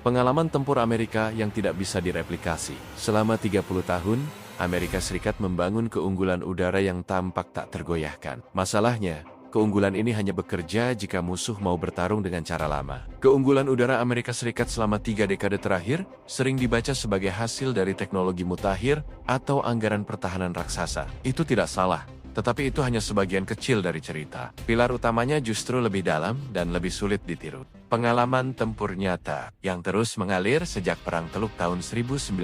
Pengalaman tempur Amerika yang tidak bisa direplikasi. Selama 30 tahun, Amerika Serikat membangun keunggulan udara yang tampak tak tergoyahkan. Masalahnya, keunggulan ini hanya bekerja jika musuh mau bertarung dengan cara lama. Keunggulan udara Amerika Serikat selama 3 dekade terakhir sering dibaca sebagai hasil dari teknologi mutakhir atau anggaran pertahanan raksasa. Itu tidak salah, tetapi itu hanya sebagian kecil dari cerita. Pilar utamanya justru lebih dalam dan lebih sulit ditiru. Pengalaman tempur nyata yang terus mengalir sejak Perang Teluk tahun 1991,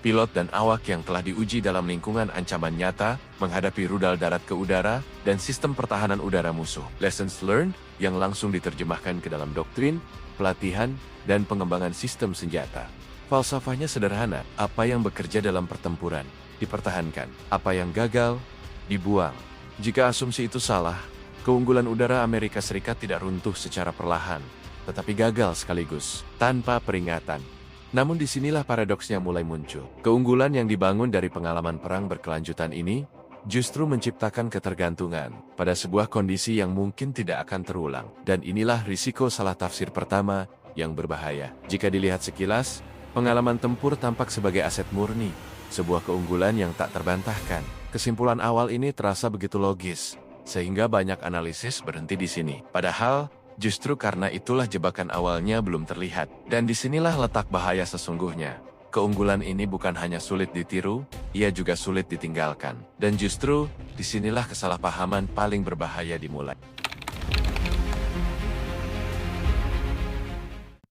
pilot dan awak yang telah diuji dalam lingkungan ancaman nyata, menghadapi rudal darat ke udara, dan sistem pertahanan udara musuh. Lessons learned yang langsung diterjemahkan ke dalam doktrin, pelatihan, dan pengembangan sistem senjata. Falsafahnya sederhana, apa yang bekerja dalam pertempuran dipertahankan, apa yang gagal dibuang. Jika asumsi itu salah, keunggulan udara Amerika Serikat tidak runtuh secara perlahan, tetapi gagal sekaligus, tanpa peringatan. Namun disinilah paradoksnya mulai muncul. Keunggulan yang dibangun dari pengalaman perang berkelanjutan ini, justru menciptakan ketergantungan pada sebuah kondisi yang mungkin tidak akan terulang. Dan inilah risiko salah tafsir pertama yang berbahaya. Jika dilihat sekilas, pengalaman tempur tampak sebagai aset murni, sebuah keunggulan yang tak terbantahkan. Kesimpulan awal ini terasa begitu logis, sehingga banyak analisis berhenti di sini. Padahal, justru karena itulah jebakan awalnya belum terlihat. Dan disinilah letak bahaya sesungguhnya. Keunggulan ini bukan hanya sulit ditiru, ia juga sulit ditinggalkan. Dan justru, disinilah kesalahpahaman paling berbahaya dimulai.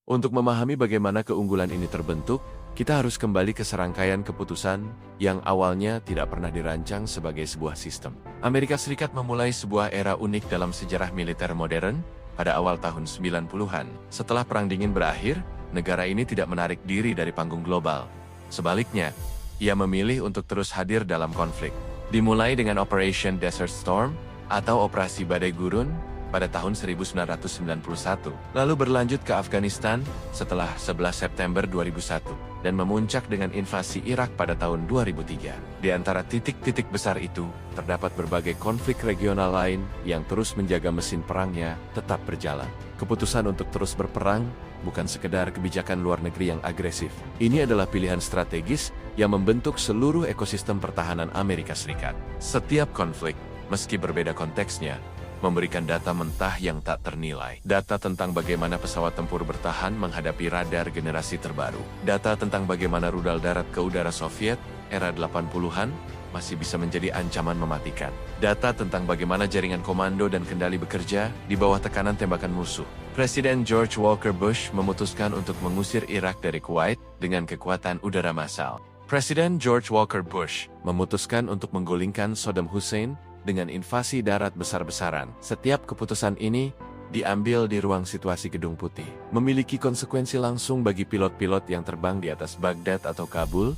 Untuk memahami bagaimana keunggulan ini terbentuk, kita harus kembali ke serangkaian keputusan yang awalnya tidak pernah dirancang sebagai sebuah sistem. Amerika Serikat memulai sebuah era unik dalam sejarah militer modern pada awal tahun 90-an. Setelah Perang Dingin berakhir, negara ini tidak menarik diri dari panggung global. Sebaliknya, ia memilih untuk terus hadir dalam konflik. Dimulai dengan Operation Desert Storm atau Operasi Badai Gurun pada tahun 1991, lalu berlanjut ke Afghanistan setelah 11 September 2001, dan memuncak dengan invasi Irak pada tahun 2003. Di antara titik-titik besar itu, terdapat berbagai konflik regional lain yang terus menjaga mesin perangnya tetap berjalan. Keputusan untuk terus berperang bukan sekedar kebijakan luar negeri yang agresif. Ini adalah pilihan strategis yang membentuk seluruh ekosistem pertahanan Amerika Serikat. Setiap konflik, meski berbeda konteksnya, memberikan data mentah yang tak ternilai. Data tentang bagaimana pesawat tempur bertahan menghadapi radar generasi terbaru. Data tentang bagaimana rudal darat ke udara Soviet era 80-an masih bisa menjadi ancaman mematikan. Data tentang bagaimana jaringan komando dan kendali bekerja di bawah tekanan tembakan musuh. Presiden George Walker Bush memutuskan untuk mengusir Irak dari Kuwait dengan kekuatan udara massal. Presiden George Walker Bush memutuskan untuk menggulingkan Saddam Hussein dengan invasi darat besar-besaran. Setiap keputusan ini diambil di ruang situasi Gedung Putih, memiliki konsekuensi langsung bagi pilot-pilot yang terbang di atas Baghdad atau Kabul,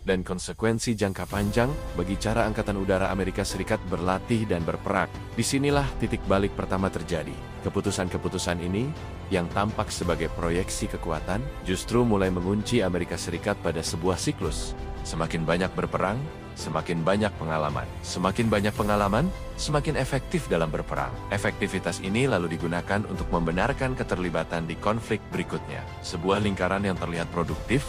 dan konsekuensi jangka panjang bagi cara Angkatan Udara Amerika Serikat berlatih dan berperang. Disinilah titik balik pertama terjadi. Keputusan-keputusan ini, yang tampak sebagai proyeksi kekuatan, justru mulai mengunci Amerika Serikat pada sebuah siklus. Semakin banyak berperang, semakin banyak pengalaman. Semakin banyak pengalaman, semakin efektif dalam berperang. Efektivitas ini lalu digunakan untuk membenarkan keterlibatan di konflik berikutnya. Sebuah lingkaran yang terlihat produktif,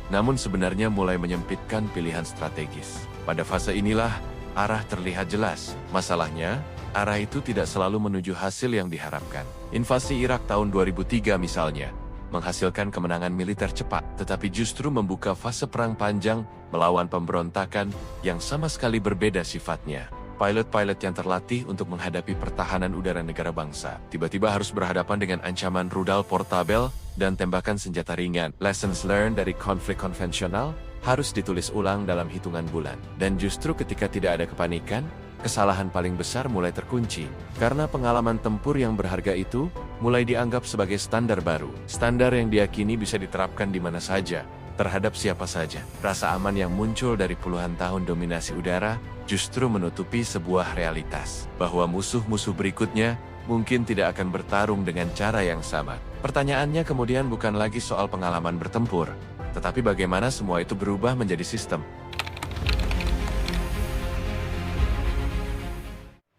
namun sebenarnya mulai menyempitkan pilihan strategis. Pada fase inilah, arah terlihat jelas. Masalahnya, arah itu tidak selalu menuju hasil yang diharapkan. Invasi Irak tahun 2003 misalnya, menghasilkan kemenangan militer cepat, tetapi justru membuka fase perang panjang melawan pemberontakan yang sama sekali berbeda sifatnya. Pilot-pilot yang terlatih untuk menghadapi pertahanan udara negara bangsa, tiba-tiba harus berhadapan dengan ancaman rudal portabel dan tembakan senjata ringan. Lessons learned dari konflik konvensional harus ditulis ulang dalam hitungan bulan. Dan justru ketika tidak ada kepanikan, kesalahan paling besar mulai terkunci, karena pengalaman tempur yang berharga itu mulai dianggap sebagai standar baru. Standar yang diyakini bisa diterapkan di mana saja, terhadap siapa saja. Rasa aman yang muncul dari puluhan tahun dominasi udara justru menutupi sebuah realitas, bahwa musuh-musuh berikutnya mungkin tidak akan bertarung dengan cara yang sama. Pertanyaannya kemudian bukan lagi soal pengalaman bertempur, tetapi bagaimana semua itu berubah menjadi sistem.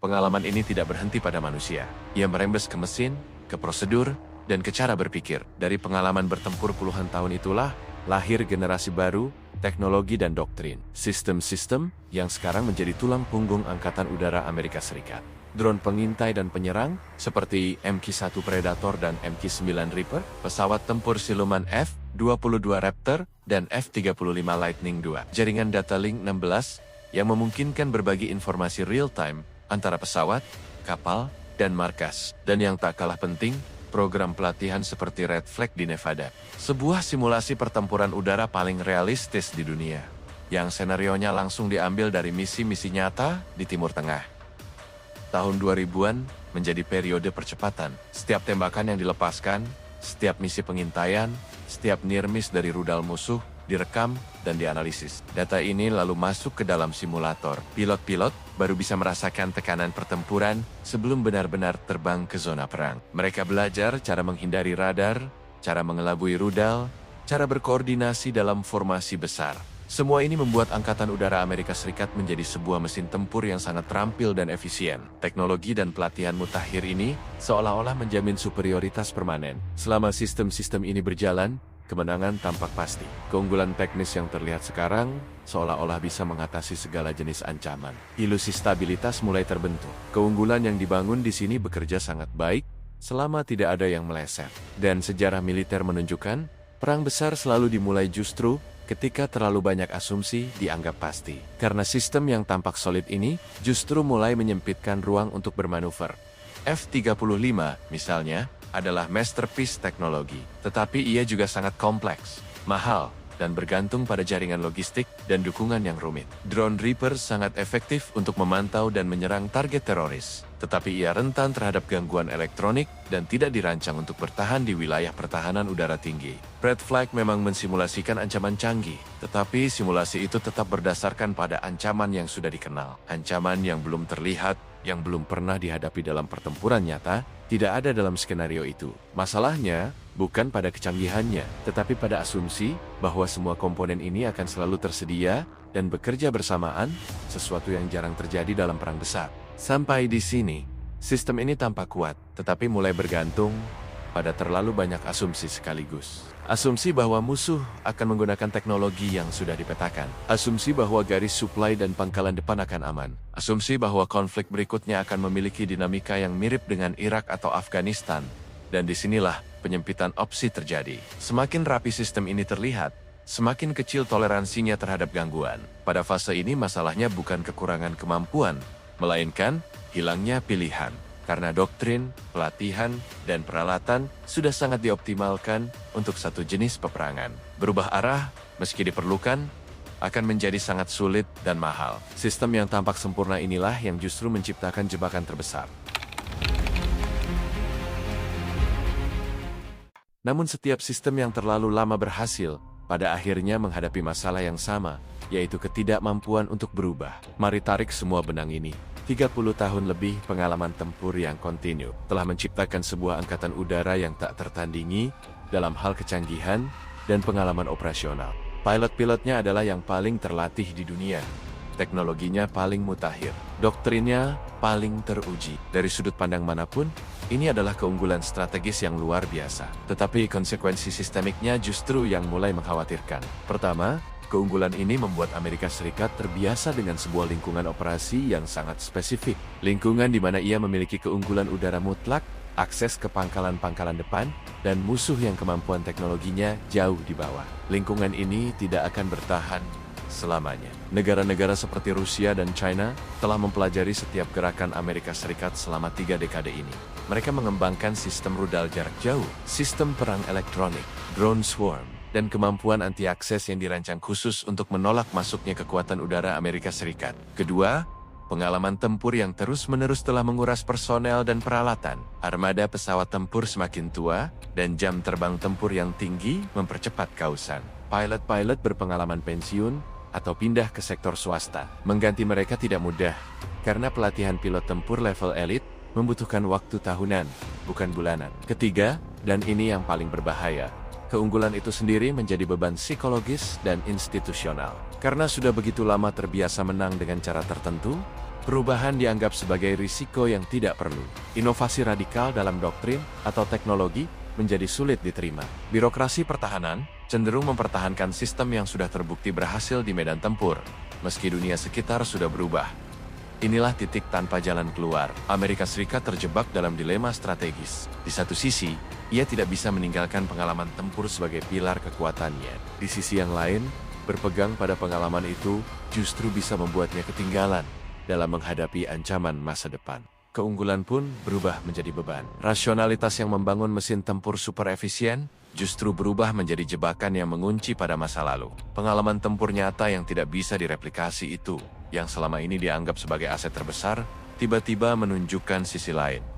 Pengalaman ini tidak berhenti pada manusia. Ia merembes ke mesin, ke prosedur, dan ke cara berpikir. Dari pengalaman bertempur puluhan tahun itulah, lahir generasi baru, teknologi dan doktrin. Sistem-sistem yang sekarang menjadi tulang punggung Angkatan Udara Amerika Serikat. Drone pengintai dan penyerang, seperti MQ-1 Predator dan MQ-9 Reaper, pesawat tempur siluman F-22 Raptor, dan F-35 Lightning II. Jaringan data link 16, yang memungkinkan berbagi informasi real-time antara pesawat, kapal, dan markas. Dan yang tak kalah penting, program pelatihan seperti Red Flag di Nevada. Sebuah simulasi pertempuran udara paling realistis di dunia, yang senarionya langsung diambil dari misi-misi nyata di Timur Tengah. Tahun 2000-an menjadi periode percepatan. Setiap tembakan yang dilepaskan, setiap misi pengintaian, setiap near miss dari rudal musuh direkam dan dianalisis. Data ini lalu masuk ke dalam simulator. Pilot-pilot baru bisa merasakan tekanan pertempuran sebelum benar-benar terbang ke zona perang. Mereka belajar cara menghindari radar, cara mengelabui rudal, cara berkoordinasi dalam formasi besar. Semua ini membuat Angkatan Udara Amerika Serikat menjadi sebuah mesin tempur yang sangat terampil dan efisien. Teknologi dan pelatihan mutakhir ini seolah-olah menjamin superioritas permanen. Selama sistem-sistem ini berjalan, kemenangan tampak pasti. Keunggulan teknis yang terlihat sekarang seolah-olah bisa mengatasi segala jenis ancaman. Ilusi stabilitas mulai terbentuk. Keunggulan yang dibangun di sini bekerja sangat baik selama tidak ada yang meleset. Dan sejarah militer menunjukkan, perang besar selalu dimulai justru ketika terlalu banyak asumsi dianggap pasti. Karena sistem yang tampak solid ini justru mulai menyempitkan ruang untuk bermanuver. F-35 misalnya adalah masterpiece teknologi, tetapi ia juga sangat kompleks, mahal, dan bergantung pada jaringan logistik dan dukungan yang rumit. Drone Reaper sangat efektif untuk memantau dan menyerang target teroris, tetapi ia rentan terhadap gangguan elektronik dan tidak dirancang untuk bertahan di wilayah pertahanan udara tinggi. Red Flag memang mensimulasikan ancaman canggih, tetapi simulasi itu tetap berdasarkan pada ancaman yang sudah dikenal. Ancaman yang belum terlihat, yang belum pernah dihadapi dalam pertempuran nyata, tidak ada dalam skenario itu. Masalahnya bukan pada kecanggihannya, tetapi pada asumsi bahwa semua komponen ini akan selalu tersedia dan bekerja bersamaan, sesuatu yang jarang terjadi dalam perang besar. Sampai di sini, sistem ini tampak kuat, tetapi mulai bergantung pada terlalu banyak asumsi sekaligus. Asumsi bahwa musuh akan menggunakan teknologi yang sudah dipetakan. Asumsi bahwa garis suplai dan pangkalan depan akan aman. Asumsi bahwa konflik berikutnya akan memiliki dinamika yang mirip dengan Irak atau Afghanistan. Dan disinilah penyempitan opsi terjadi. Semakin rapi sistem ini terlihat, semakin kecil toleransinya terhadap gangguan. Pada fase ini masalahnya bukan kekurangan kemampuan, melainkan hilangnya pilihan. Karena doktrin, pelatihan, dan peralatan sudah sangat dioptimalkan untuk satu jenis peperangan. Berubah arah, meski diperlukan, akan menjadi sangat sulit dan mahal. Sistem yang tampak sempurna inilah yang justru menciptakan jebakan terbesar. Namun setiap sistem yang terlalu lama berhasil, pada akhirnya menghadapi masalah yang sama, yaitu ketidakmampuan untuk berubah. Mari tarik semua benang ini. 30 tahun lebih pengalaman tempur yang kontinu telah menciptakan sebuah angkatan udara yang tak tertandingi dalam hal kecanggihan dan pengalaman operasional. Pilot-pilotnya adalah yang paling terlatih di dunia. Teknologinya paling mutakhir. Doktrinnya paling teruji. Dari sudut pandang manapun, ini adalah keunggulan strategis yang luar biasa. Tetapi konsekuensi sistemiknya justru yang mulai mengkhawatirkan. Pertama, keunggulan ini membuat Amerika Serikat terbiasa dengan sebuah lingkungan operasi yang sangat spesifik. Lingkungan di mana ia memiliki keunggulan udara mutlak, akses ke pangkalan-pangkalan depan, dan musuh yang kemampuan teknologinya jauh di bawah. Lingkungan ini tidak akan bertahan selamanya. Negara-negara seperti Rusia dan China telah mempelajari setiap gerakan Amerika Serikat selama 3 dekade ini. Mereka mengembangkan sistem rudal jarak jauh, sistem perang elektronik, drone swarm, dan kemampuan anti-akses yang dirancang khusus untuk menolak masuknya kekuatan udara Amerika Serikat. Kedua, pengalaman tempur yang terus-menerus telah menguras personel dan peralatan. Armada pesawat tempur semakin tua, dan jam terbang tempur yang tinggi mempercepat kausan. Pilot-pilot berpengalaman pensiun atau pindah ke sektor swasta. Mengganti mereka tidak mudah, karena pelatihan pilot tempur level elit membutuhkan waktu tahunan, bukan bulanan. Ketiga, dan ini yang paling berbahaya, keunggulan itu sendiri menjadi beban psikologis dan institusional. Karena sudah begitu lama terbiasa menang dengan cara tertentu, perubahan dianggap sebagai risiko yang tidak perlu. Inovasi radikal dalam doktrin atau teknologi menjadi sulit diterima. Birokrasi pertahanan cenderung mempertahankan sistem yang sudah terbukti berhasil di medan tempur, meski dunia sekitar sudah berubah. Inilah titik tanpa jalan keluar. Amerika Serikat terjebak dalam dilema strategis. Di satu sisi, ia tidak bisa meninggalkan pengalaman tempur sebagai pilar kekuatannya. Di sisi yang lain, berpegang pada pengalaman itu justru bisa membuatnya ketinggalan dalam menghadapi ancaman masa depan. Keunggulan pun berubah menjadi beban. Rasionalitas yang membangun mesin tempur super efisien justru berubah menjadi jebakan yang mengunci pada masa lalu. Pengalaman tempur nyata yang tidak bisa direplikasi itu, yang selama ini dianggap sebagai aset terbesar, tiba-tiba menunjukkan sisi lain.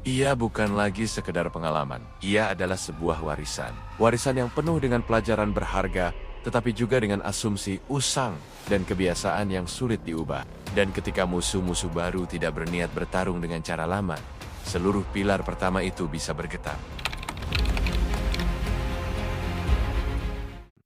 Ia bukan lagi sekedar pengalaman, ia adalah sebuah warisan. Warisan yang penuh dengan pelajaran berharga, tetapi juga dengan asumsi usang dan kebiasaan yang sulit diubah. Dan ketika musuh-musuh baru tidak berniat bertarung dengan cara lama, seluruh pilar pertama itu bisa bergetar.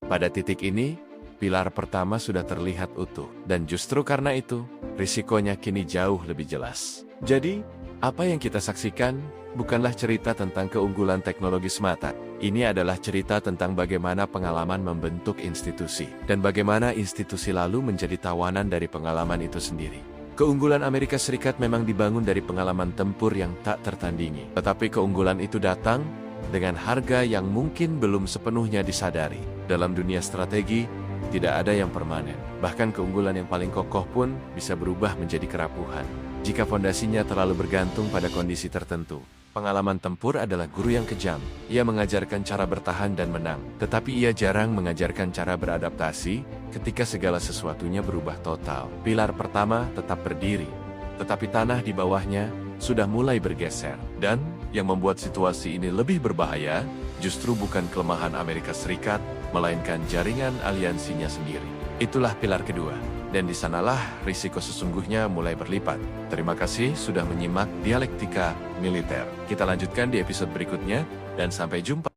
Pada titik ini, pilar pertama sudah terlihat utuh, dan justru karena itu, risikonya kini jauh lebih jelas. Jadi, apa yang kita saksikan bukanlah cerita tentang keunggulan teknologi semata. Ini adalah cerita tentang bagaimana pengalaman membentuk institusi, dan bagaimana institusi lalu menjadi tawanan dari pengalaman itu sendiri. Keunggulan Amerika Serikat memang dibangun dari pengalaman tempur yang tak tertandingi, tetapi keunggulan itu datang dengan harga yang mungkin belum sepenuhnya disadari. Dalam dunia strategi, tidak ada yang permanen. Bahkan keunggulan yang paling kokoh pun bisa berubah menjadi kerapuhan jika fondasinya terlalu bergantung pada kondisi tertentu. Pengalaman tempur adalah guru yang kejam. Ia mengajarkan cara bertahan dan menang, tetapi ia jarang mengajarkan cara beradaptasi ketika segala sesuatunya berubah total. Pilar pertama tetap berdiri, tetapi tanah di bawahnya sudah mulai bergeser. Dan yang membuat situasi ini lebih berbahaya justru bukan kelemahan Amerika Serikat, melainkan jaringan aliansinya sendiri. Itulah pilar kedua, dan di sanalah risiko sesungguhnya mulai berlipat. Terima kasih sudah menyimak Dialektika Militer. Kita lanjutkan di episode berikutnya, dan sampai jumpa.